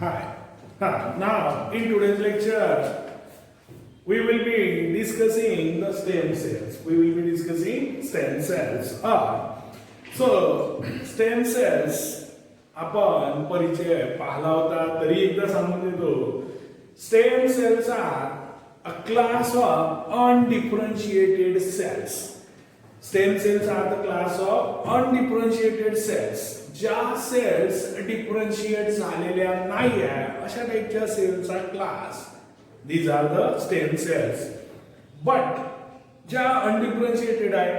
Hi. Now, in today's lecture, we will be discussing the stem cells. We will be discussing stem cells. So, stem cells आपण परिचय पाहिला होता तरी एकदा सांगून देतो. Stem cells are a class of undifferentiated cells. Stem cells are the class of undifferentiated cells. ज्या cells differentiate झालेल्या नाही आहे अशा टाइपच्या सेलचा class these are the stem cells. But ज्या अनडिफरन्शिएटेड आहे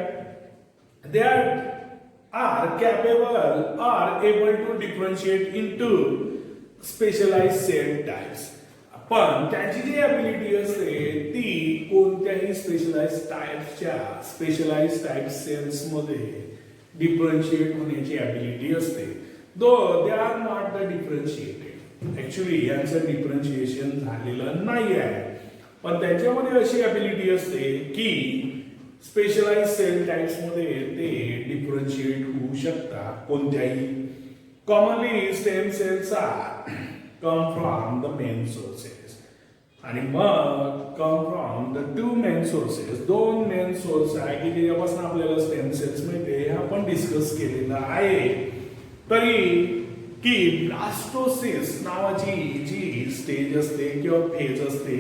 they are capable are able to differentiate into specialised cell types. पण त्यांची जी ॲबिलिटी असते ती कोणत्याही स्पेशलाइज्ड टाइप सेल्स मध्ये डिफरन्शिएट होण्याची ॲबिलिटी असते. Though they are not the differentiated. Actually यांचं डिफरन्शिएशन झालेलं नाही आहे पण त्यांच्यामध्ये अशी ॲबिलिटी असते की स्पेशलाइज्ड सेल टाइप्स मध्ये ते डिफरन्शिएट होऊ शकतात कोणत्याही. Commonly stem cells are come from the main sources आणि मग come from the two main sources. दोन मेन सोर्स आहे की ज्याच्यापासून आपल्याला स्टेम सेल्स मिळते हे आपण डिस्कस केलेलं आहे. तरी की ब्लास्टोसिस नावाची जी स्टेज असते किंवा फेज असते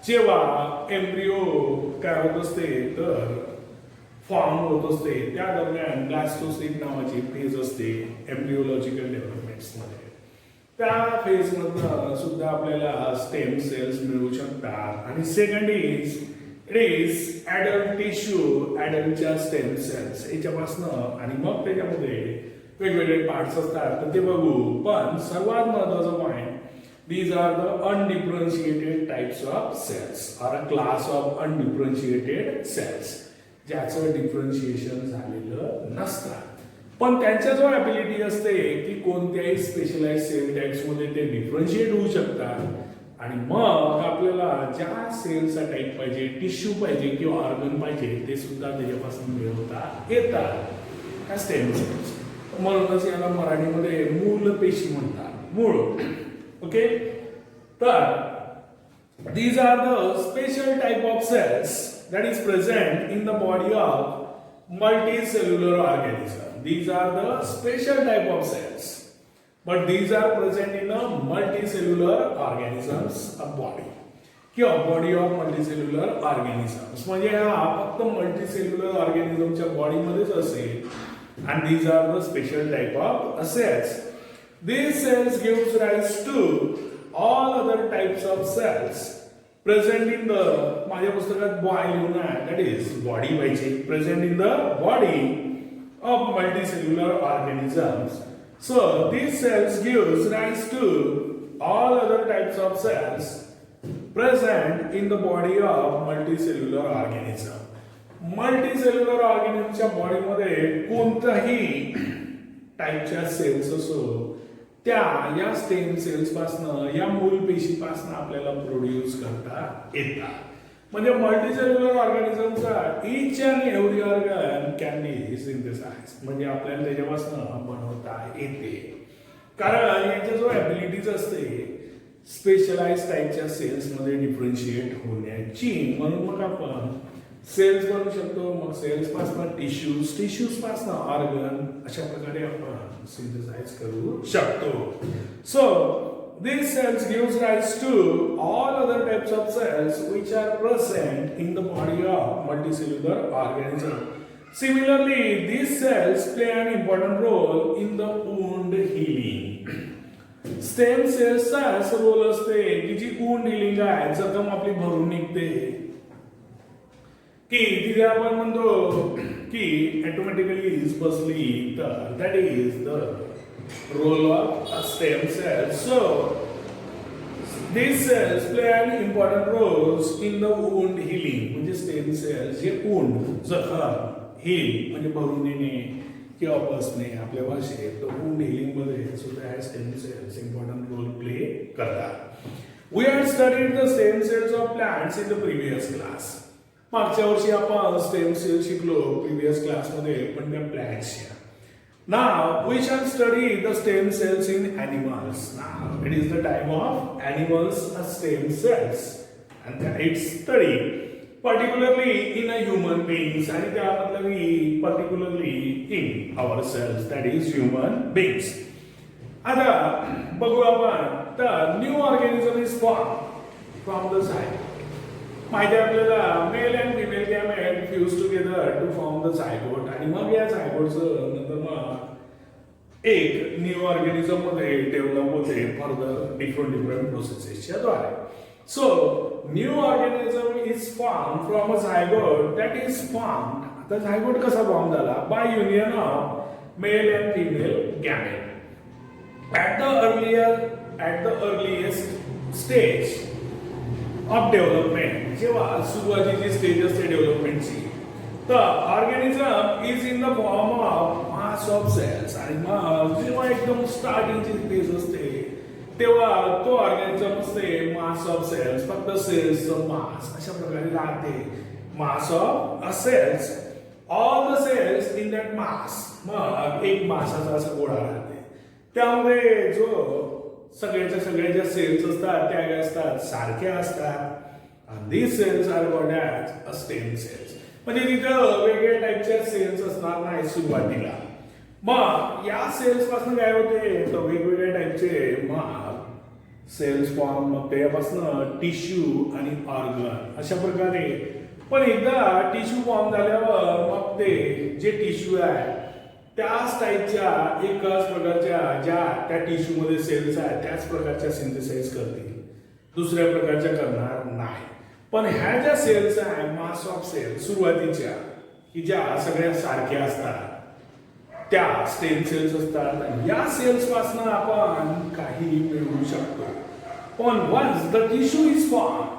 जेव्हा एम्ब्रिओ काय होत असते तर फॉर्म होत असते त्या दरम्यान ब्लास्टोसिस नावाची फेज असते एम्ब्रिओलॉजिकल डेव्हलपमेंट्स मध्ये. त्या फेज मधनं सुद्धा आपल्याला स्टेम सेल्स मिळू शकतात. आणि second it is adult tissue ऍडल्टच्या स्टेम सेल्स याच्यापासनं आणि मग त्याच्यामध्ये वेगवेगळे पार्ट्स असतात तर ते बघू. पण सर्वात महत्वाचा point these are the undifferentiated types of cells are a class of undifferentiated cells ज्याचं डिफरन्शिएशन झालेलं नसतं. पण त्यांच्या जो ॲबिलिटी असते की कोणत्याही स्पेशलाइज्ड सेल टाइप्स मध्ये ते डिफरन्शिएट होऊ शकतात आणि मग आपल्याला ज्या सेलचा टाइप पाहिजे टिश्यू पाहिजे किंवा ऑर्गन पाहिजे ते सुद्धा त्याच्यापासून मिळवता येतात स्टेम सेल्स. म्हणूनच याला मराठीमध्ये मूल पेशी म्हणतात. मूळ. ओके. तर these are the special type of cells that is present in the body of multicellular organism. These are the special type of cells, but these are present in the multicellular organisms of body. किंवा body of multicellular organisms म्हणजे हा फक्त multicellular ऑर्गॅनिझमच्या बॉडीमध्येच असेल. and these are the special type of cells. These cells gives rise to all other types of cells present in the माझ्या पुस्तकात body लिहून आहे that is body पाहिजे present in the body of multicellular organisms. So these cells gives rise to all other types of cells present in the body of multicellular organism. Multicellular ऑर्गॅनिझमच्या बॉडीमध्ये कोणत्याही टाइपच्या cells असो त्या या stem cells पासनं या मूल पेशीपासनं आपल्याला प्रोड्यूस करता येतात. म्हणजे मल्टीसेल्युलर ऑर्गॅनिझमचा each and every organ can be synthesised म्हणजे आपल्याला त्याच्यापासून बनवता येते. कारण याच्या जो ॲबिलिटीज असते स्पेशलाइज्ड टाइपच्या सेल्स मध्ये डिफरन्शिएट होण्याची. म्हणून मग आपण सेल्स बनवू शकतो. मग सेल्स पासून टिश्यूज पासून ऑर्गन अशा प्रकारे आपण सिंथेसाइज करू शकतो. So these cells gives rise to all other types of cells which are present in the body of multicellular organism. Similarly, these cells play an important role in the wound healing. Stem सेल्सचा असा role असते की जी wound healing आहे जखम आपली भरून निघते की तिथे आपण म्हणतो की ऑटोमॅटिकली बसली तर that is the role of stem cells. So these cells play an important roles in the wound healing म्हणजे स्टेम सेल्स जे वुंड जखम हील म्हणजे भरून येणे किंवा बसणे आपल्या भाषेत तर वुंड हिलिंग मध्ये सुद्धा हे stem cells important role play करतात. We had studied the stem cells of plants in the previous class. मागच्या वर्षी आपण स्टेम सेल शिकलो प्रिव्हियस क्लासमध्ये पण त्या प्लॅंट्सच्या. Now we shall study the stem cells in animals. Now it is the time of animals stem cells and its study, particularly in a human beings and particularly in ourselves, that is human beings. आता बघू आपण तर new organism is form from the zygote. माहिती आपल्याला male and female gamete fuse together to form the zygote आणि मग या झायगोटचं नंतर मग एक न्यू ऑर्गॅनिझम मध्ये डेव्हलप होते फर्दर डिफरंट प्रोसेसेसच्या द्वारे. So new organism is form from a zygote that is form. आता झायगोट कसा फॉर्म झाला? By union of male and female gamete. At the earliest stage of development, जेव्हा सुरुवातीची स्टेज असते डेव्हलपमेंटची, तर organism is in the form of mass of cells. आणि मग जेव्हा एकदम स्टार्टिंगची स्टेज असते तेव्हा तो ऑर्गॅनिझम असते मास ऑफ सेल्स, फक्त सेल्सचं मास अशा प्रकारे राहते. Mass of cells, all the cells in that mass. मग एक मासाचा असा गोळा राहते. त्यामध्ये जो सगळ्या ज्या सेल्स असतात त्या काय असतात? सारख्या असतात. these cells are called as stem cells. म्हणजे तिथं वेगवेगळ्या टाईपच्या सेल्स असणार नाही सुरुवातीला. मग या सेल्स पासून काय होते? तर वेगवेगळ्या टाईपचे मग सेल्स फॉर्म, मग त्यापासून टिश्यू आणि ऑर्गन अशा प्रकारे. पण एकदा टिश्यू फॉर्म झाल्यावर मग ते जे टिश्यू आहे त्याच टाईपच्या एकाच प्रकारच्या ज्या त्या टिश्यू मध्ये सेल्स आहेत त्याच प्रकारच्या सिंथेसाइज करतील, दुसऱ्या प्रकारच्या करणार नाही. पण ह्या ज्या सेल्स आहेत मास ऑफ सेल्स सुरुवातीच्या की ज्या सगळ्या सारख्या असतात त्या स्टेम सेल्स असतात. या सेल्स पासून आपण काही मिळवू शकतो. पण once the tissue is form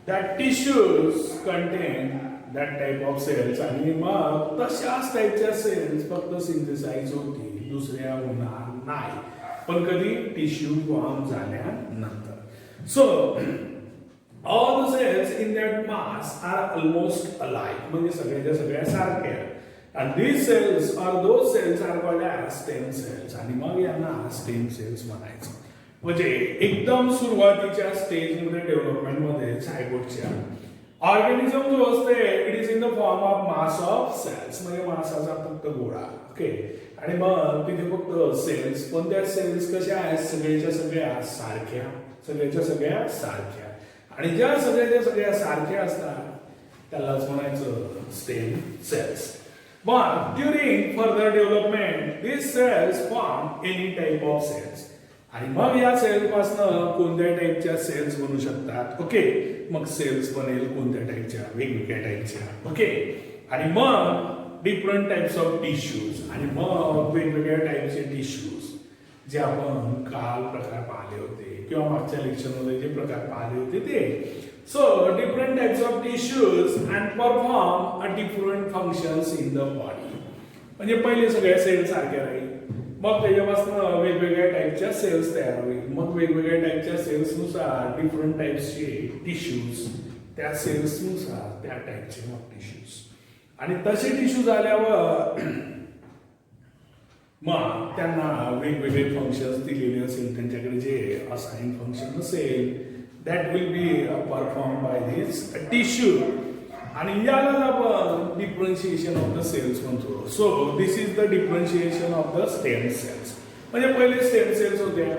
that tissues contain that type of cells आणि मग तशाच टाईपच्या सेल्स फक्त सिंथेसाइज होतील, दुसऱ्या होणार नाही. पण कधी? टिश्यू फॉर्म झाल्यानंतर. So all the cells in that mass are almost alike, म्हणजे सगळ्या सारख्या. and these cells or those cells are called as stem cells. आणि मग यांना स्टेम सेल्स म्हणायचं. म्हणजे एकदम सुरुवातीच्या स्टेज मध्ये डेव्हलपमेंट मध्ये झायगोटच्या ऑर्गॅनिझम जो असते it is in the form of mass of cells, म्हणजे मासाचा फक्त गोळा. ओके. आणि मग तिथे फक्त सेल्स, पण त्या सेल्स कशा आहेत? सगळ्या सारख्या. आणि ज्या सगळ्या सारख्या असतात त्यालाच म्हणायचं stem cells. But during further development, these cells form any type of cells. आणि मग या सेल पासून कोणत्या टाईपच्या सेल्स बनू शकतात? ओके. मग सेल्स बनेल कोणत्या टाईपच्या? वेगवेगळ्या टाईपच्या. ओके. आणि मग डिफरंट टाइप्स ऑफ टिश्यूज, आणि मग वेगवेगळ्या टाईपचे टिश्यूज जे आपण काल प्रकार पाहिले होते किंवा मागच्या लेक्चरमध्ये जे प्रकार पाहिले होते ते. So different types of tissues and perform a different functions in the body. म्हणजे पहिले सगळ्या सेल्स सारख्या राहील, मग त्याच्यापासून वेगवेगळ्या टाईपच्या सेल्स तयार होईल, मग वेगवेगळ्या टाईपच्या सेल्स नुसार डिफरंट टाईप्सचे टिश्यूज, त्या सेल्स नुसार त्या टाईपचे मग टिश्यूज. आणि तसे टिश्यू झाल्यावर मग त्यांना वेगवेगळे फंक्शन्स दिलेले असेल, त्यांच्याकडे जे असाइन फंक्शन असेल that will be performed by this tissue. आणि याला आपण डिफरन्शिएशन ऑफ द सेल्स म्हणतो. So this is the differentiation of the stem cells. म्हणजे पहिले स्टेम सेल्स होत्या,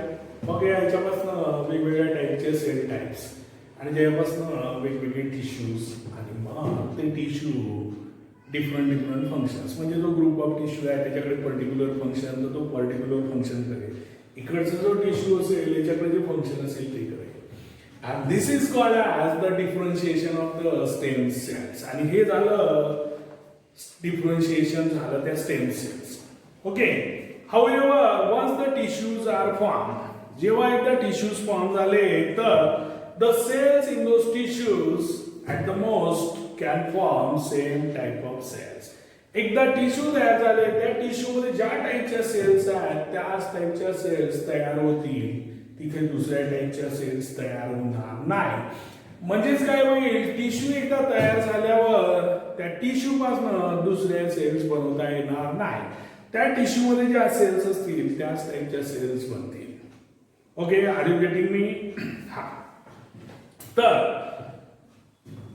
मग याच्यापासून वेगवेगळ्या टाईपचे सेल टाइप्स, आणि ज्यापासून वेगवेगळे टिश्यूज, आणि मग ते टिश्यू डिफरंट फंक्शन्स. म्हणजे जो ग्रुप ऑफ टिश्यू आहे त्याच्याकडे पर्टिक्युलर फंक्शन, तर तो पर्टिक्युलर फंक्शन करेल. इकडचा जो टिश्यू असेल याच्याकडे जे फंक्शन असेल ते करेल. And this is called as the differentiation of the stem cells. आणि हे झालं डिफरन्शिएशन झालं त्या stem cells. Okay. However, once the tissues are formed, जेव्हा एकदा टिश्यूज फॉर्म झाले तर the cells in those tissues at the most can form same type of cells. एकदा टिश्यू तयार झाले, त्या टिश्यू मध्ये ज्या टाईपच्या सेल्स आहेत त्याच टाईपच्या सेल्स तयार होतील, तिथे दुसऱ्या टाईपच्या सेल्स तयार होणार नाही. म्हणजेच काय होईल, टिश्यू एकदा तयार झाल्यावर त्या टिश्यू पासून दुसऱ्या सेल्स बनवता येणार नाही. त्या टिश्यू मध्ये ज्या सेल्स असतील त्याच टाईपच्या सेल्स बनतील. Okay, are you getting me? हा, तर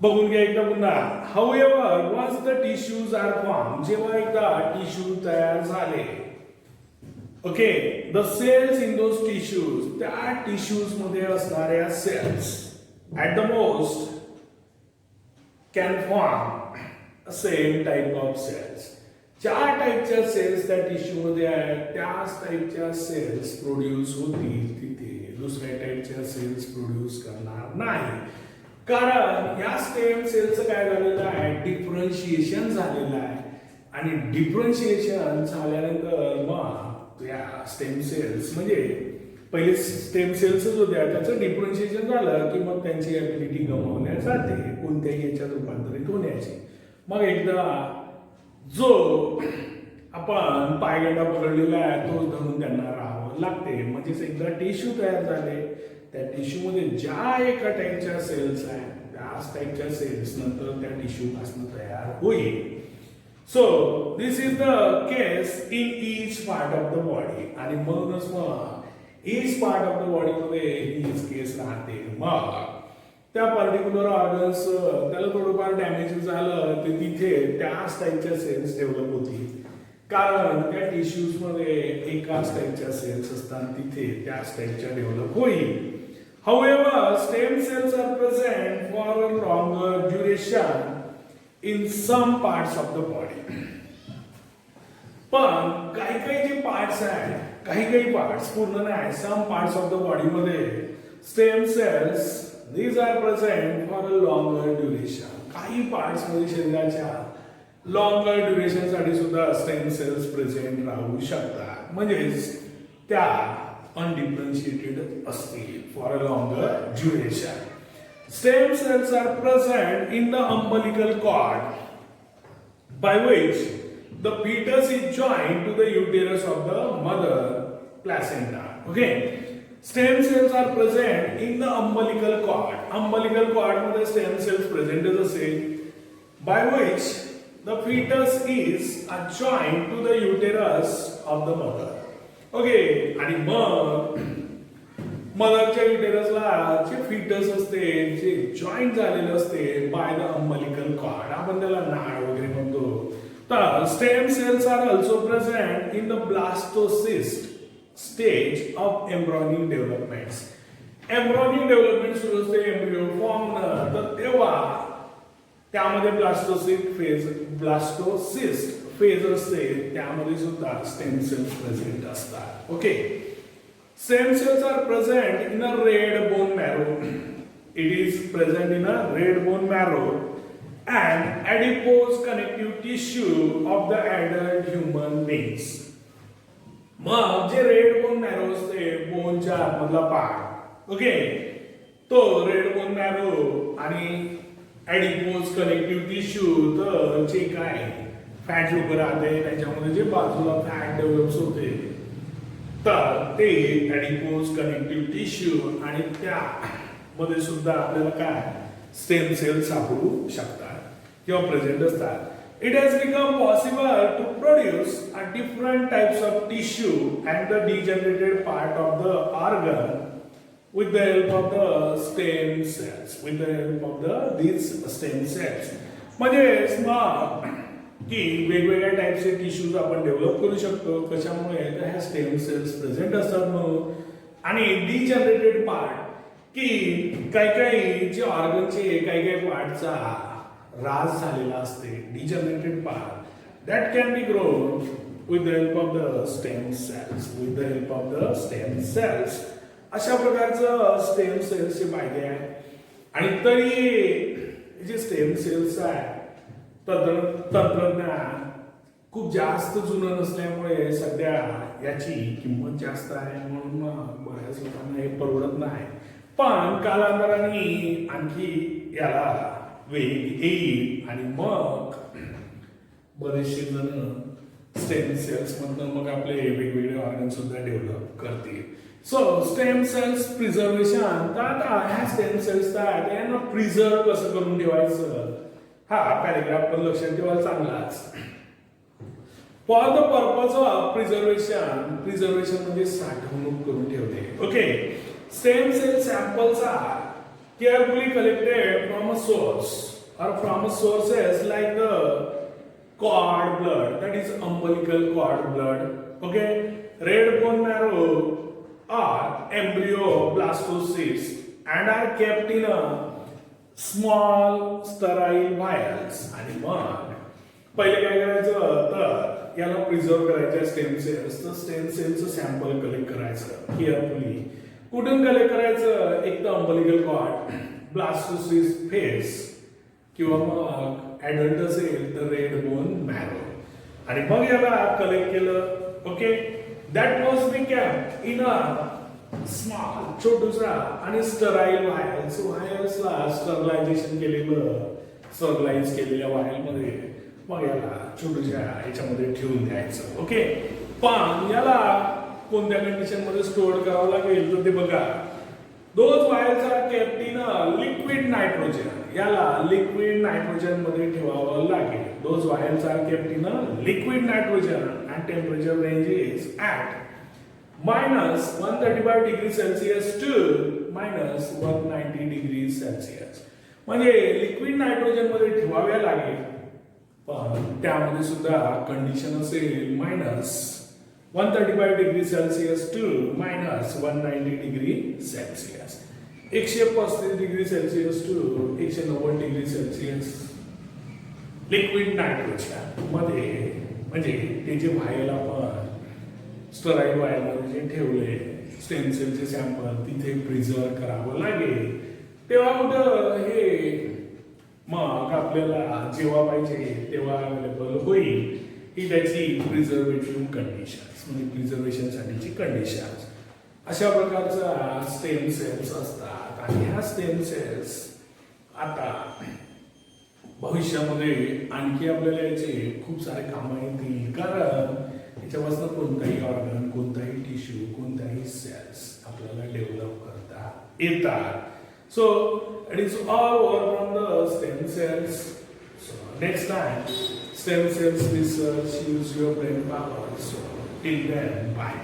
बघून घ्या एकदा पुन्हा. However once the tissues are form, जेव्हा एकदा टिश्यू तयार झाले, okay, the cells in those tissues, त्या टिश्यूज मध्ये असणाऱ्या cells at the most can form same type of cells. ज्या टाईपच्या सेल्स त्या टिश्यू मध्ये आहेत त्याच टाईपच्या सेल्स प्रोड्यूस होतील तिथे, दुसऱ्या टाईपच्या सेल्स प्रोड्यूस करणार नाही. कारण या स्टेम सेलचं काय झालेलं आहे, डिफरन्शिएशन झालेलं आहे. आणि डिफरन्शिएशन झाल्यानंतर मग या स्टेम सेल्स म्हणजे पहिले स्टेम सेल्सच होत्या, त्याचं डिफरन्शिएशन झालं की मग त्यांची ऍबिलिटी गमावल्या जाते कोणत्याही याच्यात रूपांतरित होण्याची. मग एकदा जो आपण पायगंडा पकडलेला आहे तो धरून त्यांना राहावं लागते. म्हणजेच एकदा टिश्यू तयार झाले, त्या टिश्यू मध्ये ज्या एका टाईपच्या सेल्स आहेत त्याच टाईपच्या सेल्स नंतर त्या टिश्यू पासून तयार होईल. So this is the case in each part of the body. आणि म्हणूनच मग each part of the body मध्ये हीच केस राहते. मग त्या पर्टिक्युलर ऑर्गन्स त्याला थोडंफार डॅमेज झालं ते तिथे त्याच टाईपच्या सेल्स डेव्हलप होतील. कारण त्या टिश्यूज मध्ये एकाच टाईपच्या सेल्स असतात तिथे त्याच टाईपच्या डेव्हलप होईल. However stem cells are present for a longer duration in some parts of the body. पण काही काही जे पार्ट्स आहेत, काही पार्ट्स पूर्ण नाही, some parts of the body मध्ये stem cells these are present for a longer duration. काही पार्ट्स मध्ये शरीराच्या लॉंगर ड्युरेशन साठी सुद्धा स्टेम सेल्स प्रेझेंट राहू शकतात. म्हणजेच त्या अनडिफरन्शिएटेड असतील for a longer duration. Stem cells are present in the umbilical cord by which the fetus is joined to the uterus of the mother placenta. Okay, stem cells are present in the umbilical cord. Umbilical cord मध्ये stem cells present असेल, by which the fetus is joined to the uterus of the mother. Okay, आणि मग मदरच्या युटेरसला जे foetus असते जे joint झालेलं असते by the umbilical cord, आपण त्याला नाळ वगैरे म्हणतो. तर stem cells are also present in the blastocyst stage of embryonic development. Embryonic development सुरू असते एम्ब्रियो फॉर्म, तर तेव्हा त्यामध्ये ब्लास्टोसिस्ट फेज असते, त्यामध्ये सुद्धा स्टेम सेल्स प्रेझेंट असतात. Okay, stem cells are present in a red bone marrow. It is present in a red bone marrow and adipose connective tissue of the adult human beings. मग जे red bone marrow असते बोनच्या मधला part, okay, तो red bone marrow आणि ऍडिपोज connective tissue, तर जे काय fat लोक राहते त्याच्यामध्ये जे बाजूला फॅट डेव्हलप्स होते तर ते ऍडिपोज कनेक्टिव्ह टिश्यू आणि त्यामध्ये सुद्धा आपल्याला काय स्टेम सेल्स सापडू शकतात किंवा प्रेझेंट असतात. It has become possible to produce a different types of tissue and the degenerated part of the organ with the help of the stem cells. With the help of these stem cells. म्हणजे मग की वेगवेगळ्या टाईपचे tissues आपण develop करू शकतो. कशामुळे तर ह्या स्टेम सेल्स प्रेझेंट असतात म्हणून. आणि डिजनरेटेड पार्ट की काही जे ऑर्गनचे काही पार्टचा ऱ्हास झालेला असते, degenerated part that can be grown with the help of the stem cells. With the help of the stem cells अशा प्रकारचं स्टेम सेल्सचे फायदे आहेत. आणि तरी जे स्टेम सेल्स आहे तंत्रज्ञान खूप जास्त जुनं नसल्यामुळे सध्या याची किंमत जास्त आहे, म्हणून बऱ्याच लोकांना हे परवडत नाही. पण कालांतराने आणखी याला वेग येईल आणि मग बरेचसे जण स्टेम सेल्स मधनं मग आपले वेगवेगळे ऑर्गन सुद्धा डेव्हलप करतील. So stem cells preservation that ह्या stem cells यांना प्रिझर्व कसं करून ठेवायचं हा पॅराग्राफ पण लक्षात ठेवायला चांगलाच. For the purpose of preservation म्हणजे साठवणूक करून ठेवणे. Okay, stem cell samples are carefully collected from a source or from sources like the cord blood, that is umbilical cord blood, okay, red bone marrow or embryo blastocysts and are kept in a small sterile vials. आणि मग पहिले काय करायचं तर याला preserve करायचे stem cells. तर stem सेलचं sample collect करायचं केअरफुली. कुठून कलेक्ट करायचं? एक तर अंबलिकल कॉर्ड, ब्लास्टोसिस्ट फेस किंवा मग ऍडल्ट असेल तर रेड बोन मॅरो. आणि मग याला कलेक्ट केलं. Okay, that must be kept in a small छोटूसा आणि स्टराईल वायल्स. वायल्सला स्टरलायझेशन केलेलं, स्टरलाइज केलेल्या वायलमध्ये मग याला छोटूशा याच्यामध्ये ठेवून द्यायचं. ओके, पण याला कोणत्या कंडिशन मध्ये स्टोअर करावं लागेल तर ते बघा. Those vials are kept in liquid nitrogen. याला लिक्विड नायट्रोजन मध्ये ठेवावं लागेल. Those vials are kept in liquid nitrogen and temperature range is at -135 degree Celsius to -190 degree Celsius. म्हणजे लिक्विड नायट्रोजन मध्ये ठेवाव्या लागेल, पण त्यामध्ये सुद्धा कंडिशन असेल -135 degree Celsius to -190 degree Celsius. 135 degree Celsius to 190 degree Celsius liquid nitrogen मध्ये. म्हणजे ते जे व्हायल आपण स्टराईल व्हायल मध्ये जे ठेवले स्टेम सेलचे सॅम्पल तिथे प्रिझर्व करावं लागेल. तेव्हा कुठं हे मग आपल्याला जेव्हा पाहिजे तेव्हा अवेलेबल होईल. ही त्याची प्रिझर्वेटिव्ह कंडिशन्स म्हणजे प्रिझर्वेशन साठीची कंडिशन्स. अशा प्रकारचा स्टेम सेल्स असतात. आणि ह्या स्टेम सेल्स आता भविष्यामध्ये आणखी आपल्याला याचे खूप सारे कामं येतील, कारण याच्यापासून कोणताही ऑर्गन, कोणताही टिश्यू, कोणताही सेल्स आपल्याला डेव्हलप करता येतात. So it is all work on the stem cells. So next time stem cells research, use your brain power. So till then, bye.